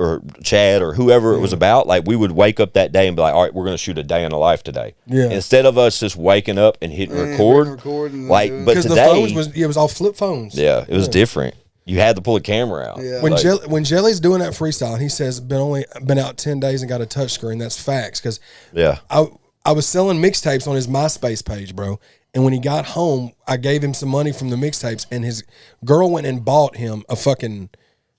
Speaker 1: Chad or whoever it was about. Like we would wake up that day and be like, all right, we're going to shoot a day in the life today. Yeah. Instead of us just waking up and hitting record, like, but today,
Speaker 5: the phones it was all flip phones.
Speaker 1: Yeah, it was different. You had to pull the camera out.
Speaker 5: Yeah. When Jelly's doing that freestyle, and he says been out 10 days and got a touchscreen. That's facts because I was selling mixtapes on his MySpace page, bro. And when he got home, I gave him some money from the mixtapes, and his girl went and bought him a fucking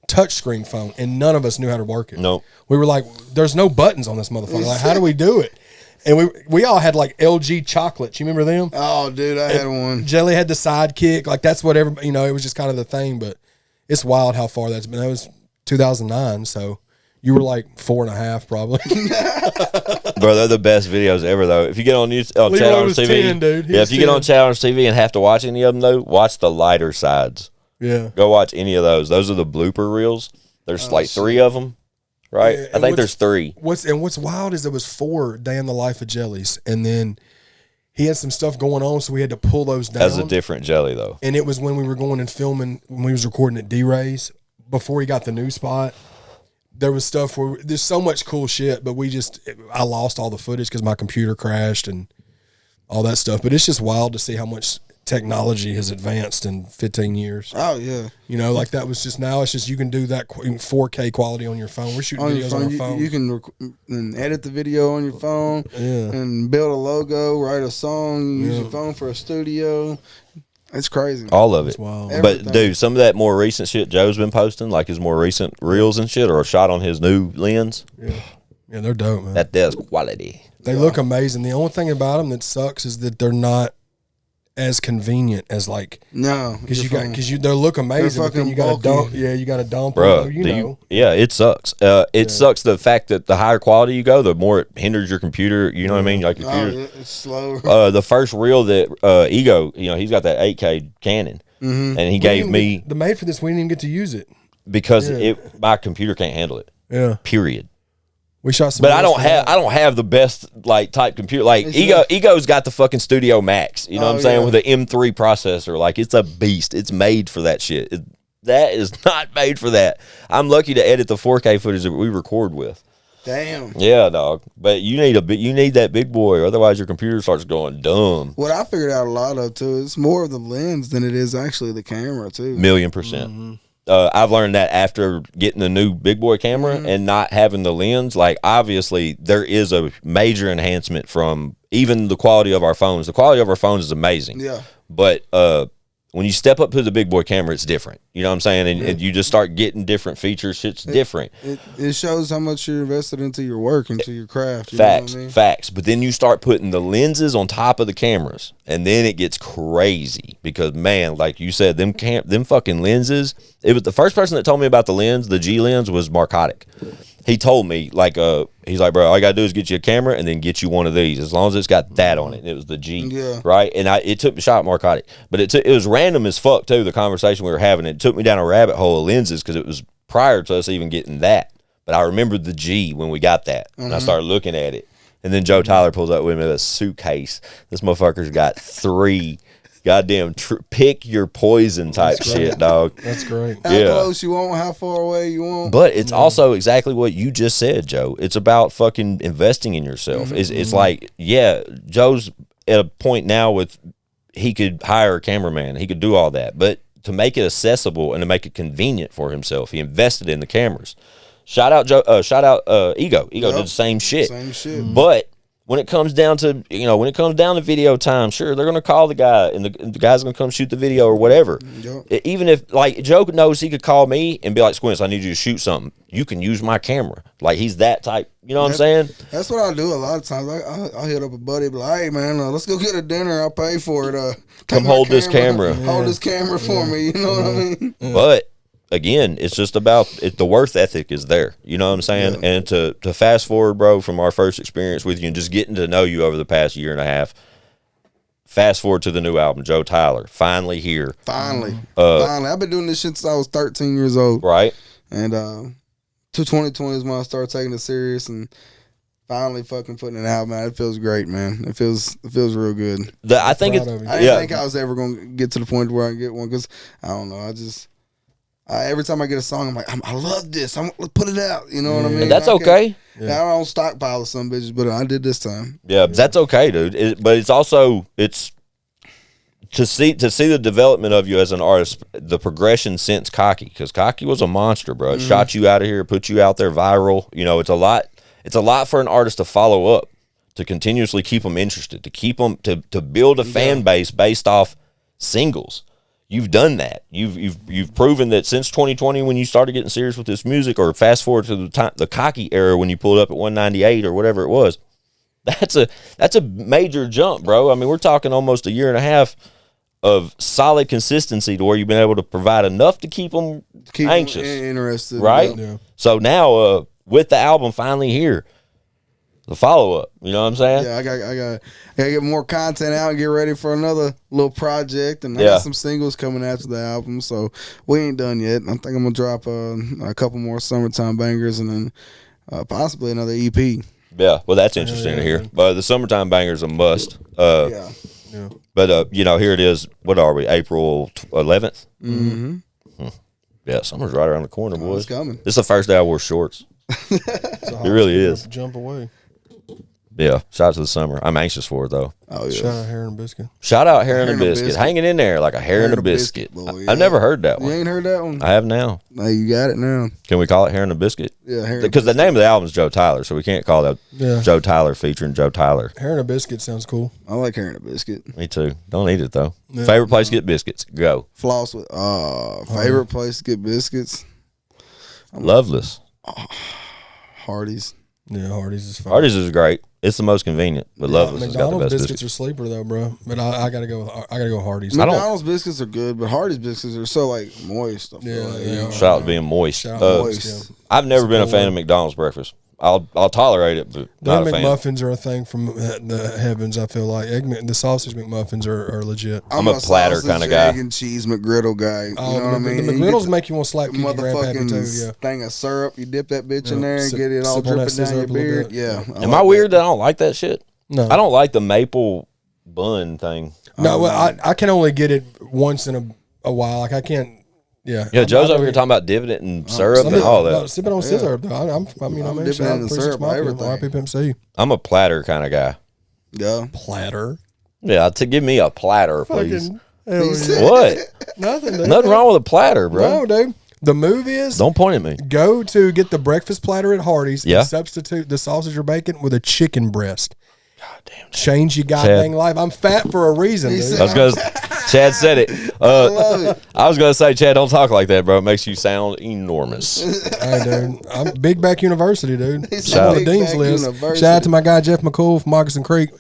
Speaker 5: touchscreen phone, and none of us knew how to work it.
Speaker 1: No,
Speaker 5: we were like, "There's no buttons on this motherfucker. Like, how do we do it?" And we all had like LG chocolates. You remember them?
Speaker 6: Oh, dude, I had one.
Speaker 5: Jelly had the Sidekick. Like that's what everybody, it was just kind of the thing, but it's wild how far that's been. That was 2009, so you were like 4.5 probably.
Speaker 1: Bro, they're the best videos ever though. If you get on YouTube, Challenge TV,
Speaker 5: 10, dude.
Speaker 1: Yeah, if you
Speaker 5: 10.
Speaker 1: get on Challenge TV and have to watch any of them though, watch the lighter sides.
Speaker 5: Yeah,
Speaker 1: go watch any of those. Those are the blooper reels. There's like 3 of them, right?
Speaker 5: Yeah,
Speaker 1: I think there's 3.
Speaker 5: What's wild is there was 4 Day in the Life of Jellies, and then he had some stuff going on, so we had to pull those down.
Speaker 1: That's a different jelly though.
Speaker 5: And it was when we were going and filming, when we was recording at D-Ray's before he got the new spot. There was stuff where there's so much cool shit, but I lost all the footage because my computer crashed and all that stuff. But it's just wild to see how much technology has advanced in 15 years.
Speaker 6: Oh yeah,
Speaker 5: you know, like that was just now. It's just you can do that 4K quality on your phone. We're shooting videos on our phone.
Speaker 6: You can edit the video on your phone, and build a logo, write a song, use your phone for a studio. It's crazy.
Speaker 1: All of it.
Speaker 5: Wow.
Speaker 1: But dude, some of that more recent shit Joe's been posting, like his more recent reels and shit, or a shot on his new lens.
Speaker 5: Yeah, they're dope, man.
Speaker 1: That's quality.
Speaker 5: They look amazing. The only thing about them that sucks is that they're not as convenient as like because they look amazing, but then you got to dump. Yeah, you got to dump.
Speaker 1: Bro,
Speaker 5: them,
Speaker 1: it sucks. It sucks the fact that the higher quality you go, the more it hinders your computer. You know what I mean? Like computer.
Speaker 6: It's slower.
Speaker 1: The first reel that Ego, he's got that 8K Canon, and he gave me
Speaker 5: the made for this. We didn't even get to use it
Speaker 1: because my computer can't handle it.
Speaker 5: Yeah.
Speaker 1: Period.
Speaker 5: We shot some,
Speaker 1: but I don't have the best like type computer. Like Ego's got the fucking Studio Max. You know what I'm saying, with the M3 processor. Like it's a beast. It's made for that shit. That is not made for that. I'm lucky to edit the 4K footage that we record with.
Speaker 6: Damn.
Speaker 1: Yeah, dog. But you need that big boy, otherwise your computer starts going dumb.
Speaker 6: What I figured out a lot of too, it's more of the lens than it is actually the camera too.
Speaker 1: 1,000,000%. Mm-hmm. I've learned that after getting the new big boy camera and not having the lens. Like, obviously, there is a major enhancement from even the quality of our phones. The quality of our phones is amazing.
Speaker 6: Yeah.
Speaker 1: But when you step up to the big boy camera, it's different. You know what I'm saying? And you just start getting different features. Shit's different.
Speaker 6: It shows how much you're invested into your work, into your craft.
Speaker 1: Facts. But then you start putting the lenses on top of the cameras, and then it gets crazy because, man, like you said, them fucking lenses. It was the first person that told me about the lens, the G lens, was Marcotic. He told me, like, he's like, bro, all you gotta do is get you a camera and then get you one of these, as long as it's got that on it. And it was the G, right? And it took me shot Marcotic, but it was random as fuck too. The conversation we were having, it took me down a rabbit hole of lenses because it was prior to us even getting that. But I remembered the G when we got that, and I started looking at it. And then Joe Tyler pulls up with me with a suitcase. This motherfucker's got 3. Goddamn, pick your poison type shit, dog.
Speaker 5: That's great.
Speaker 6: How close you want, how far away you want.
Speaker 1: But it's also exactly what you just said, Joe. It's about fucking investing in yourself. It's like, Joe's at a point now with he could hire a cameraman. He could do all that. But to make it accessible and to make it convenient for himself, he invested in the cameras. Shout out Joe. Shout out Ego. Ego did the same shit.
Speaker 6: Same shit.
Speaker 1: But when it comes down to video time, sure, they're gonna call the guy, and the guy's gonna come shoot the video or whatever. Yep. Even if, like, Joe knows he could call me and be like, Squints, I need you to shoot something. You can use my camera. Like, he's that type. You know what I'm saying?
Speaker 6: That's what I do a lot of times. I'll hit up a buddy, be like, hey man, let's go get a dinner. I'll pay for it.
Speaker 1: Come hold this camera.
Speaker 6: Hold this camera for me. You know what I mean?
Speaker 1: But again, it's just about the worth ethic is there. You know what I'm saying? And to fast forward, bro, from our first experience with you and just getting to know you over the past year and a half, fast forward to the new album, Joe Tyler, finally here.
Speaker 6: Finally. I've been doing this shit since I was 13 years old.
Speaker 1: Right.
Speaker 6: And 2020 is when I started taking it serious and finally fucking putting it out, man. It feels great, man. It feels real good.
Speaker 1: I didn't
Speaker 6: think I was ever going to get to the point where I can get one because, I don't know, every time I get a song, I'm like, I love this. Let's put it out. You know what I mean?
Speaker 1: That's okay.
Speaker 6: I don't stockpile some bitches, but I did this time.
Speaker 1: Yeah, that's okay, dude. But it's also to see the development of you as an artist, the progression since Cocky, because Cocky was a monster, bro. It shot you out of here, put you out there viral. You know, it's a lot. It's a lot for an artist to follow up, to continuously keep them interested, to keep them to build a fan base based off singles. You've done that. You've proven that since 2020 when you started getting serious with this music, or fast forward to the Cocky era when you pulled up at 198 or whatever it was. That's a major jump, bro. I mean, we're talking almost a year and a half of solid consistency to where you've been able to provide enough to keep them anxious,
Speaker 6: interested,
Speaker 1: right?
Speaker 6: Yeah.
Speaker 1: So now, with the album finally here, the follow up. You know what I'm saying?
Speaker 6: Yeah, I got to get more content out and get ready for another little project. And I got some singles coming after the album, so we ain't done yet. I think I'm gonna drop a couple more summertime bangers and then possibly another EP.
Speaker 1: Yeah, well, that's interesting to hear. But the summertime banger's a must. Yeah. But here it is. What are we? April 11th.
Speaker 6: Mm-hmm.
Speaker 1: Yeah, summer's right around the corner, boys.
Speaker 6: It's coming.
Speaker 1: This is the first day I wore shorts. It really is.
Speaker 5: Jump away.
Speaker 1: Yeah, shout out to the summer. I'm anxious for it, though.
Speaker 6: Oh, yeah.
Speaker 5: Shout out Hair and Biscuit.
Speaker 1: Shout out Hair and a Biscuit. Hanging in there like a hair and a biscuit.
Speaker 6: Boy, yeah.
Speaker 1: I've never heard that one.
Speaker 6: You ain't heard that one?
Speaker 1: I have now.
Speaker 6: No, you got it now.
Speaker 1: Can we call it Hair and a Biscuit?
Speaker 6: Yeah,
Speaker 1: because the name of the album is Joe Tyler, so we can't call that Joe Tyler featuring Joe Tyler.
Speaker 5: Hair and a Biscuit sounds cool.
Speaker 6: I like Hair and a Biscuit.
Speaker 1: Me too. Don't eat it, though. Yeah. Favorite place to get biscuits? Go.
Speaker 6: Floss with favorite place to get biscuits?
Speaker 1: Loveless.
Speaker 6: Hardee's.
Speaker 5: Yeah, Hardee's is fine.
Speaker 1: Hardee's is great. It's the most convenient, but Loveless has got the
Speaker 5: McDonald's
Speaker 1: best
Speaker 5: biscuits are sleeper though, bro. But I gotta go Hardee's.
Speaker 6: McDonald's biscuits are good, but Hardee's biscuits are so like moist.
Speaker 1: Yeah. Shout out to being moist.
Speaker 6: Moist.
Speaker 1: I've never been a fan of McDonald's breakfast. I'll tolerate it, but not a fan.
Speaker 5: McMuffins are a thing from the heavens. I feel like the sausage McMuffins are legit.
Speaker 1: I'm a platter kind of guy.
Speaker 6: Egg and cheese McGriddle guy. You know what I mean?
Speaker 5: The McGriddles make you want to slap Kiki Grandpappy too. Yeah.
Speaker 6: Thing of syrup, you dip that bitch in there and get it all dripping down your beard. Yeah.
Speaker 1: Am I weird that I don't like that shit?
Speaker 5: No,
Speaker 1: I don't like the maple bun thing.
Speaker 5: No, I can only get it once in a while. Like I can't. Yeah,
Speaker 1: Joe's over here talking about dipping it in syrup and all that.
Speaker 5: No, sipping on scissor. Though. I'm
Speaker 6: dipping in the syrup.
Speaker 5: RPMC.
Speaker 1: I'm a platter kind of guy.
Speaker 6: Yeah,
Speaker 5: platter.
Speaker 1: Yeah, to give me a platter, please.
Speaker 5: What? Nothing. Dude.
Speaker 1: Nothing wrong with a platter, bro.
Speaker 5: No, dude. The move is
Speaker 1: don't point at me.
Speaker 5: Go to get the breakfast platter at Hardee's.
Speaker 1: Yeah.
Speaker 5: And substitute the sausage or bacon with a chicken breast.
Speaker 1: God damn.
Speaker 5: Change your goddamn life. I'm fat for a reason, dude.
Speaker 1: Chad said it. I was gonna say, Chad, don't talk like that, bro. It makes you sound enormous.
Speaker 5: Hey, dude. I'm Big Back University, dude.
Speaker 1: Shout
Speaker 5: I'm on the Dean's list. Shout out to my guy Jeff McCool from Moccasin Creek.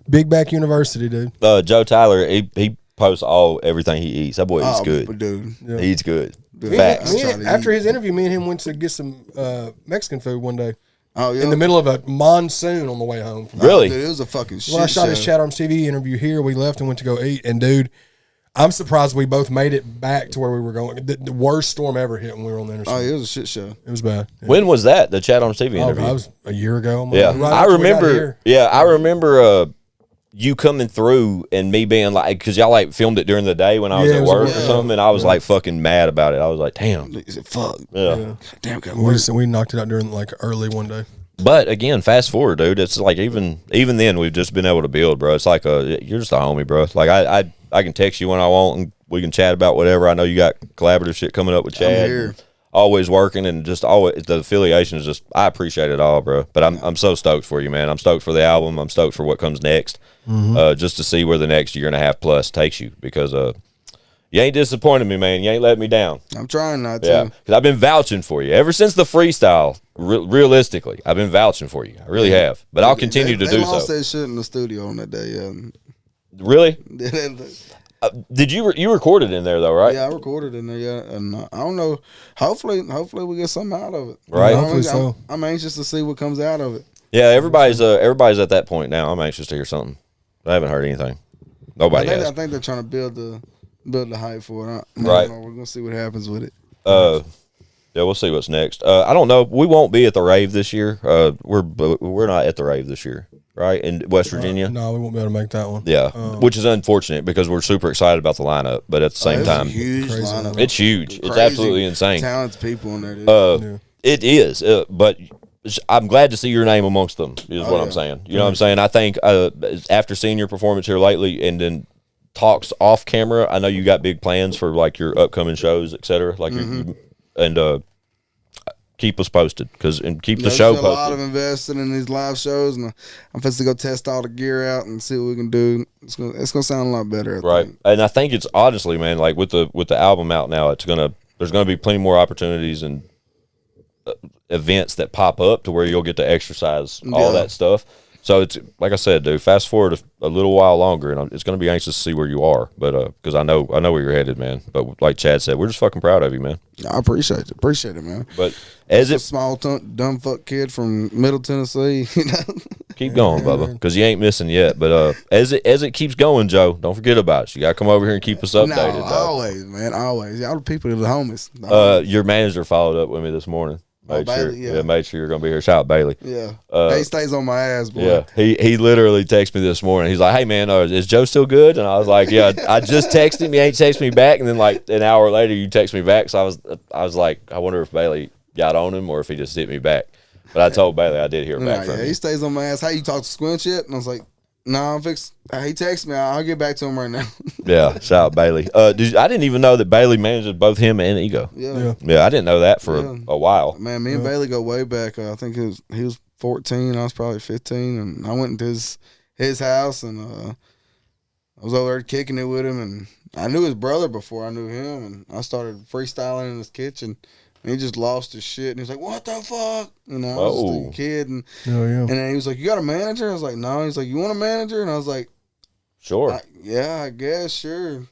Speaker 5: Big Back University, dude.
Speaker 1: Joe Tyler, he posts everything he eats. That boy eats good.
Speaker 6: Dude.
Speaker 5: Yeah.
Speaker 1: He eats good. Facts.
Speaker 5: After his interview, me and him went to get some Mexican food one day.
Speaker 6: Oh, yeah.
Speaker 5: In the middle of a monsoon on the way home.
Speaker 1: Really?
Speaker 6: Dude, it was a fucking shit
Speaker 5: When I shot his Chat Arms TV interview here, we left and went to go eat. And, dude, I'm surprised we both made it back to where we were going. The worst storm ever hit when we were on the interstate.
Speaker 6: Oh, it was a shit show.
Speaker 5: It was bad. Yeah.
Speaker 1: When was that? The Chat Arms TV interview?
Speaker 5: That was a year ago.
Speaker 1: Yeah, I remember. Yeah, I remember you coming through and me being like, because y'all like filmed it during the day when I was at work or something, and I was like fucking mad about it. I was like, damn.
Speaker 6: He said, fuck.
Speaker 1: Yeah.
Speaker 6: Damn,
Speaker 5: we knocked it out during like early one day.
Speaker 1: But again, fast forward, dude. It's like even then we've just been able to build, bro. It's like you're just a homie, bro. Like I can text you when I want and we can chat about whatever. I know you got collaborative shit coming up with Chad.
Speaker 6: I'm here.
Speaker 1: Always working and just always the affiliation is just I appreciate it all, bro. But I'm so stoked for you, man. I'm stoked for the album. I'm stoked for what comes next. Just to see where the next year and a half plus takes you because you ain't disappointed me, man. You ain't let me down.
Speaker 6: I'm trying not to.
Speaker 1: Yeah, because I've been vouching for you ever since the freestyle. Realistically, I've been vouching for you. I really have. But I'll continue to do so. They
Speaker 6: lost that shit in the studio on that day. Yeah.
Speaker 1: Really? Did you recorded in there though, right?
Speaker 6: Yeah, I recorded in there. Yeah, and I don't know. Hopefully we get something out of it.
Speaker 1: Right.
Speaker 5: Yeah, hopefully so.
Speaker 6: I'm anxious to see what comes out of it.
Speaker 1: Yeah, everybody's at that point now. I'm anxious to hear something. I haven't heard anything. Nobody has.
Speaker 6: I think they're trying to build the hype for it.
Speaker 1: Right.
Speaker 6: We're gonna see what happens with it.
Speaker 1: Yeah, we'll see what's next. I don't know. We won't be at the rave this year. We're not at the rave this year, right? In West Virginia.
Speaker 5: No, we won't be able to make that one.
Speaker 1: Yeah, which is unfortunate because we're super excited about the lineup, but at the same time,
Speaker 6: it's a huge lineup.
Speaker 1: It's huge. It's absolutely insane.
Speaker 6: Talented people in there, dude.
Speaker 1: It is, but I'm glad to see your name amongst them. Is what I'm saying. You know what I'm saying? I think after seeing your performance here lately, and then talks off camera, I know you got big plans for like your upcoming shows, et cetera. Like keep us posted and keep the show posted.
Speaker 6: A lot of investing in these live shows, and I'm supposed to go test all the gear out and see what we can do. It's gonna sound a lot better,
Speaker 1: right? And I think it's honestly, man, like with the album out now, there's gonna be plenty more opportunities and events that pop up to where you'll get to exercise all that stuff. So it's like I said, dude. Fast forward a little while longer, and it's going to be anxious to see where you are. But because I know where you're headed, man. But like Chad said, we're just fucking proud of you, man.
Speaker 6: I appreciate it, man.
Speaker 1: But as
Speaker 6: a small dumb fuck kid from Middle Tennessee, you know.
Speaker 1: Keep going, Bubba, because you ain't missing yet. But as it keeps going, Joe, don't forget about us. You got to come over here and keep us updated.
Speaker 6: No, always, man, always. Y'all the people that are the homies.
Speaker 1: Your manager followed up with me this morning. Made sure you're gonna be here. Shout out Bailey.
Speaker 6: Yeah, he stays on my ass, boy.
Speaker 1: Yeah, he literally texted me this morning. He's like, "Hey man, is Joe still good?" And I was like, "Yeah, I just texted him. He ain't texted me back." And then like an hour later, you text me back. So I was like, I wonder if Bailey got on him or if he just hit me back. But I told Bailey I did hear back from him.
Speaker 6: He stays on my ass. Hey, you talk to Squinch yet? And I was like, no, I'm fixed. He texted me. I'll get back to him right now.
Speaker 1: Yeah, shout out Bailey. I didn't even know that Bailey managed both him and Ego. Yeah, I didn't know that for a while.
Speaker 6: Man, me and Bailey go way back. I think he was 14. I was probably 15, and I went to his house, and I was over there kicking it with him, and I knew his brother before I knew him, and I started freestyling in his kitchen. And he just lost his shit, and he's like, "What the fuck?" You know, I was just a kid, and then he was like, "You got a manager?" I was like, "No." He's like, "You want a manager?" And I was like,
Speaker 1: "Sure."
Speaker 6: I guess, sure.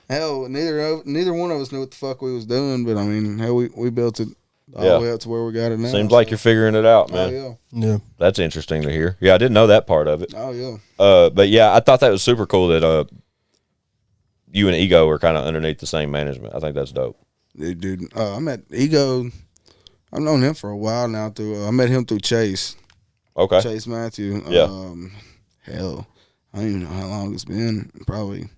Speaker 6: Hell, neither one of us knew what the fuck we was doing, but I mean, hell, we built it all the way up to where we got it now.
Speaker 1: Seems like you're figuring it out, man.
Speaker 6: Oh
Speaker 5: yeah.
Speaker 1: That's interesting to hear. Yeah, I didn't know that part of it.
Speaker 6: Oh yeah.
Speaker 1: But yeah, I thought that was super cool that you and Ego are kind of underneath the same management. I think that's dope.
Speaker 6: Dude, I met Ego. I've known him for a while now. I met him through Chase.
Speaker 1: Okay.
Speaker 6: Chase Matthew.
Speaker 1: Yeah.
Speaker 6: Hell, I don't even know how long it's been. Probably.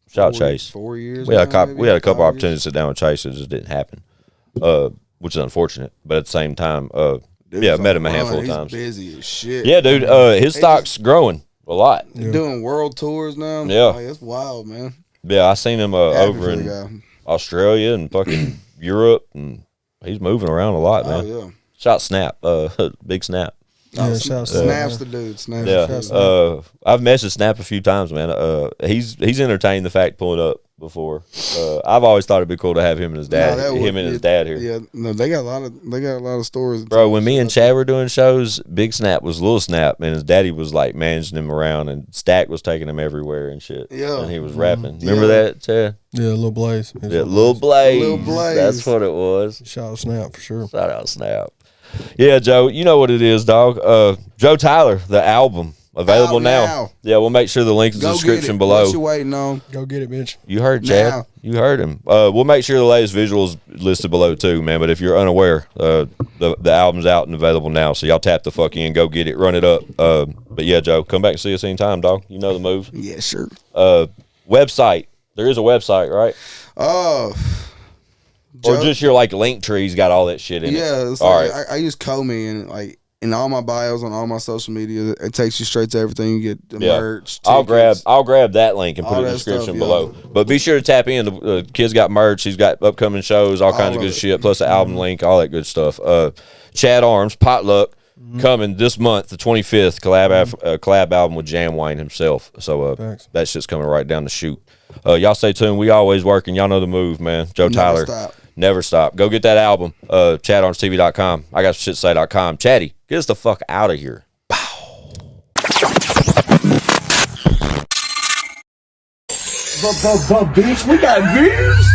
Speaker 1: Shout out Chase.
Speaker 6: 4 years.
Speaker 1: We had a couple opportunities to sit down with Chase. It just didn't happen, which is unfortunate. But at the same time, I met him a handful of times.
Speaker 6: He's busy as shit.
Speaker 1: Yeah, dude. His stock's growing a lot.
Speaker 6: Doing world tours now.
Speaker 1: Yeah.
Speaker 6: Like, it's wild, man.
Speaker 1: Yeah, I seen him over in Australia and fucking Europe, and he's moving around a lot, man.
Speaker 6: Oh yeah.
Speaker 1: Shout Snap, big Snap.
Speaker 5: Yeah, shout
Speaker 6: Snap's the dude. Snap.
Speaker 1: Yeah, I've messaged Snap a few times, man. He's entertained the fact pulling up before. I've always thought it'd be cool to have him and his dad, his dad here.
Speaker 6: Yeah, no, they got a lot of stories.
Speaker 1: Bro, when me and Chad were doing shows, Big Snap was Little Snap, and his daddy was like managing him around, and Stack was taking him everywhere and shit. Yeah, and he was rapping. Remember that, Chad?
Speaker 5: Yeah, Lil Blaze.
Speaker 1: Yeah, Lil Blaze. Lil Blaze. That's what it was.
Speaker 5: Shout out Snap for sure.
Speaker 1: Shout out Snap. Yeah, Joe, you know what it is, dog. Joe Tyler, the album, available now. Yeah, we'll make sure the link is in the description below.
Speaker 6: What you waiting on?
Speaker 5: Go get it, bitch.
Speaker 1: You heard Chad. Now. You heard him. We'll make sure the latest visuals listed below too, man. But if you're unaware, the album's out and available now. So y'all tap the fuck in, go get it, run it up. But yeah, Joe, come back and see us anytime, dog. You know the move.
Speaker 6: Yeah, sure.
Speaker 1: Website. There is a website, right? Or just your like link tree's got all that shit in it.
Speaker 6: Yeah, it's all like, right. I use Comey, and like in all my bios on all my social media, it takes you straight to everything. You get the merch. Tickets,
Speaker 1: I'll grab that link and put it in the description below. But be sure to tap in. The kid's got merch. He's got upcoming shows, all kinds of good shit, plus the album link, all that good stuff. Chad Arms, Potluck, coming this month, the 25th, collab album with Jam Wayne himself. So that shit's coming right down the chute. Y'all stay tuned. We always working. Y'all know the move, man. Joe Tyler. Never stop. Go get that album. ChadArmsTV.com. I got some shit to say.com. Chatty, get us the fuck out of here.
Speaker 2: Bitch, we got views.